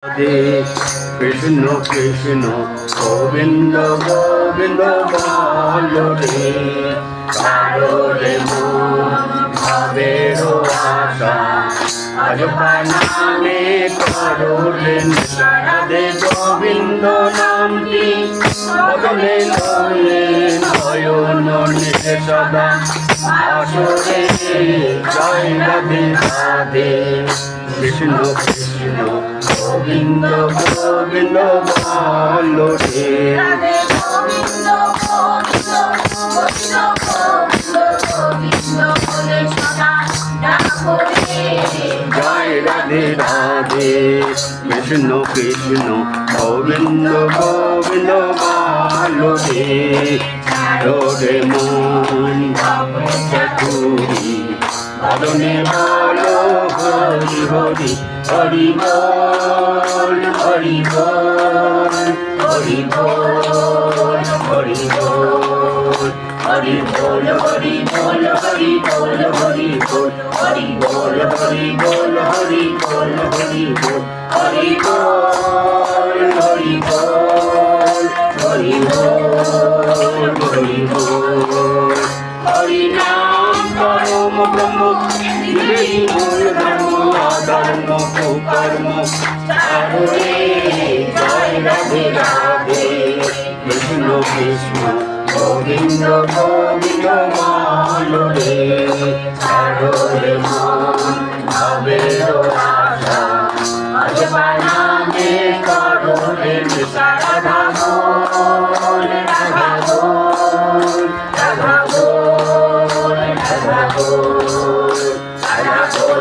রাধে কৃষ্ণ কৃষ্ণ গোবিন্দ গোবিন্দ বল রে কারো রে মন ভাবের আশা আজ নামে করো রে রাধে গোবিন্দ নামটি বদলে লয়ে নয়ন নিতে সদা আসরে জয় রাধে রাধে কৃষ্ণ কৃষ্ণ গোবিন্দ গোবিন্দ বল রে রাধে গোবিন্দ গোবিন্দ গোবিন্দ গোবিন্দ গোবিন্দ বলে সদা ডাকো রে জয় রাধে রাধে কৃষ্ণ কৃষ্ণ গোবিন্দ গোবিন্দ বল রে ছাড়ো রে মন চতুরি বদনে বলো হরি হরি হরি বল হরি বল হরি বল হরি বল হরি বল হরি বল হরি বল হরি বল হরি বল হরি বল হরি বল হরি বল হরি বল হরি বল হরি বল হরি বল হরি নাম পরম ব্রহ্ম এই মূল ধর্ম ধর্ম কর্ম চারে জয় রাধে রাধে কৃষ্ণ কৃষ্ণ গোবিন্দ গোবিন্দ বল রে ছাড়ো রে মন ভাবের আশা আজ নামে করো রে রাধা বল রাধা বল রাধা বল রাধা বল রাধা বল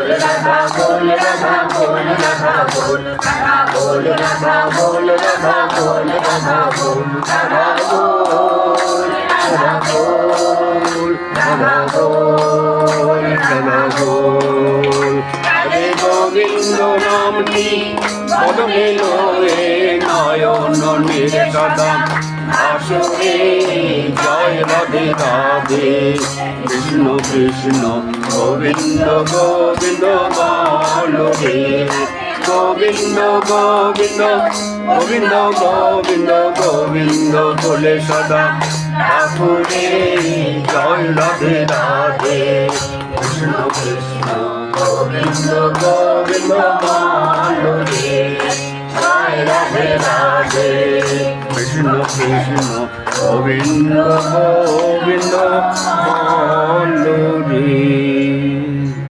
রাধা বল রাধা বল রাধা বল রাধা বল রাধা বল রাধা বল রাধা বল রাধা বল রাধা বল রাধা বল রাধা বল রাধে গোবিন্দ নামটি বদলে লয়ে নয়ন নির্সদা আসরে জয় রাধে রাধে কৃষ্ণ কৃষ্ণ গোবিন্দ গোবিন্দ বল রে গোবিন্দ গোবিন্দ গোবিন্দ গোবিন্দ গোবিন্দ বলে সদা ঠাকুরে জয় রাধে রাধে কৃষ্ণ কৃষ্ণ গোবিন্দ গোবিন্দ বল রে জয় রাধে রাধে কৃষ্ণ কৃষ্ণ গোবিন্দ গোবিন্দ বল রে।